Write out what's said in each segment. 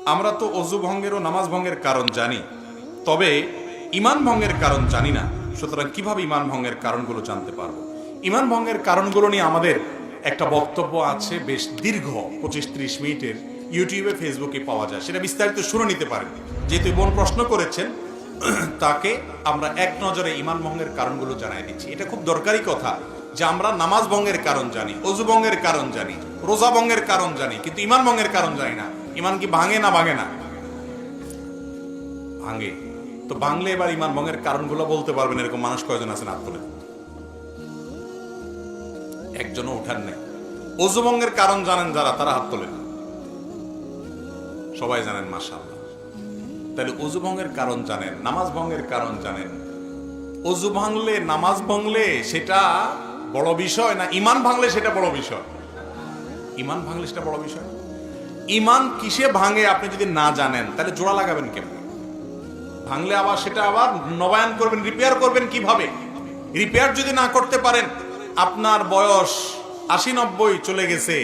আমরা তো অজু ভঙ্গের ও নামাজ ভঙ্গের কারণ জানি, তবে ঈমান ভঙ্গের কারণ জানি না। সুতরাং কিভাবে ঈমান ভঙ্গের কারণগুলো জানতে পারবো? ঈমান ভঙ্গের কারণগুলো নিয়ে আমাদের একটা বক্তব্য আছে, বেশ দীর্ঘ, 25-30 মিনিটের, ইউটিউবে ফেসবুকে পাওয়া যায়, সেটা বিস্তারিত শুনে নিতে পারেন। যেহেতু বোন প্রশ্ন করেছেন, তাকে আমরা এক নজরে ঈমান ভঙ্গের কারণগুলো জানাই দিচ্ছি। এটা খুব দরকারি কথা যে আমরা নামাজ ভঙ্গের কারণ জানি, অজু ভঙ্গের কারণ জানি, রোজা ভঙ্গের কারণ জানি, কিন্তু ঈমান ভঙ্গের কারণ জানি না। ঈমান কি ভাঙে না ভাঙে না? ভাঙে। তো ভাঙলে এবার ঈমান ভঙ্গের কারণগুলো বলতে পারবেন এরকম মানুষ কয়জন আছেন? হাত তোলেন। একজনও উঠান নেই। অজু ভঙ্গের কারণ জানেন যারা, তারা হাত তোলেন। সবাই জানেন, মাশাআল্লাহ। তাহলে অজু ভঙ্গের কারণ জানেন, নামাজ ভঙ্গের কারণ জানেন। অজু ভাঙলে, নামাজ ভাঙলে সেটা বড় বিষয় না ঈমান ভাঙলে সেটা বড় বিষয়? ঈমান ভাঙলে সেটা বড় বিষয়। ঈমান কিসে ভাঙে আপনি যদি না জানেন, তাহলে জোড়া লাগাবেন কেমন? ভাঙলে আবার সেটা আবার নবায়ন করবেন, রিপেয়ার করবেন কিভাবে? রিপেয়ার যদি না করতে পারেন, আপনার বয়স 80-90 চলে গেছে,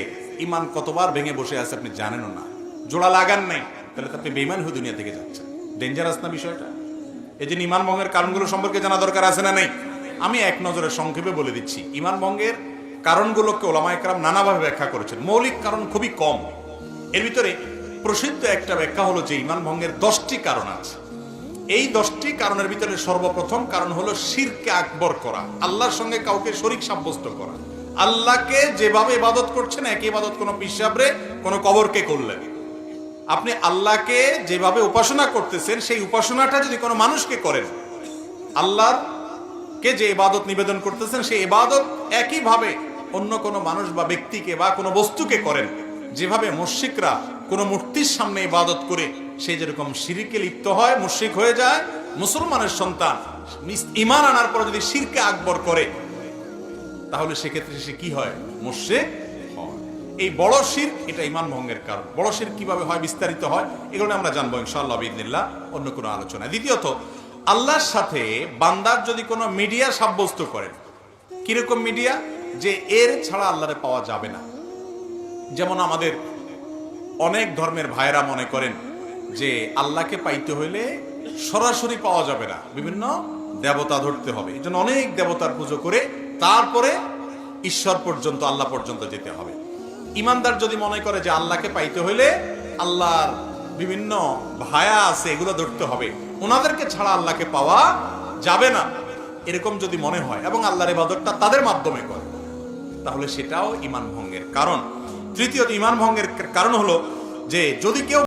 ঈমান কতবার ভেঙে বসে আছে আপনি জানেনও না, জোড়া লাগান নাই, তাহলে তো আপনি বেঈমান হয়ে দুনিয়া থেকে যাচ্ছেন। ডেঞ্জারাস না বিষয়টা? এই যে ঈমান ভঙ্গের কারণগুলো সম্পর্কে জানা দরকার আছে না নেই? আমি এক নজরে সংক্ষেপে বলে দিচ্ছি। ঈমান ভঙ্গের কারণগুলোকে ওলামায়ে কেরাম নানাভাবে ব্যাখ্যা করেছেন। মৌলিক কারণ খুবই কম। এর ভিতরে প্রসিদ্ধ একটা ব্যাখ্যা হলো যে ঈমান ভঙ্গের 10টি কারণ আছে। এই 10টি কারণের ভিতরে সর্বপ্রথম কারণ হলো শিরকে আকবর করা, আল্লাহর সঙ্গে কাউকে শরীক সাব্যস্ত করা। আল্লাহকে যেভাবে ইবাদত করছেন, একই ইবাদত কোনো পিসাবরে, কোনো কবরকে করলেন। আপনি আল্লাহকে যেভাবে উপাসনা করতেছেন, সেই উপাসনাটা যদি কোনো মানুষকে করেন, আল্লাহকে যে ইবাদত নিবেদন করতেছেন, সেই ইবাদত একইভাবে অন্য কোনো মানুষ বা ব্যক্তিকে বা কোনো বস্তুকে করেন, যেভাবে মুশরিকরা কোনো মূর্তির সামনে ইবাদত করে সে যেরকম শিরকে লিপ্ত হয়, মুশরিক হয়ে যায়, মুসলমানের সন্তান ঈমান আনার পর যদি শিরকে আকবর করে, তাহলে সেক্ষেত্রে সে কি হয়? মুশরিক হয়। এই বড় শিরক, এটা ঈমান ভঙ্গের কারণ। বড় শিরক কিভাবে হয়, বিস্তারিত হয়, এগুলো আমরা জানবো ইনশাআল্লাহ বিইذনিল্লাহ অন্য কোনো আলোচনায়। দ্বিতীয়ত, আল্লাহর সাথে বান্দার যদি কোনো মিডিয়া সাব্যস্ত করেন, কিরকম মিডিয়া? যে এর ছাড়া আল্লাহরে পাওয়া যাবে না। যেমন আমাদের অনেক ধর্মের ভাইরা মনে করেন যে আল্লাহকে পাইতে হইলে সরাসরি পাওয়া যাবে না, বিভিন্ন দেবতা ধরতে হবে, এই জন্য অনেক দেবতার পুজো করে তারপরে ঈশ্বর পর্যন্ত, আল্লাহ পর্যন্ত যেতে হবে। ইমানদার যদি মনে করে যে আল্লাহকে পাইতে হইলে আল্লাহর বিভিন্ন ভায়া আছে, এগুলো ধরতে হবে, ওনাদেরকে ছাড়া আল্লাহকে পাওয়া যাবে না, এরকম যদি মনে হয় এবং আল্লাহর ইবাদতটা তাদের মাধ্যমে করে, তাহলে সেটাও ঈমান ভঙ্গের কারণ। তৃতীয়ত, ঈমান ভঙ্গের কারণ হলো যে যদি কেউ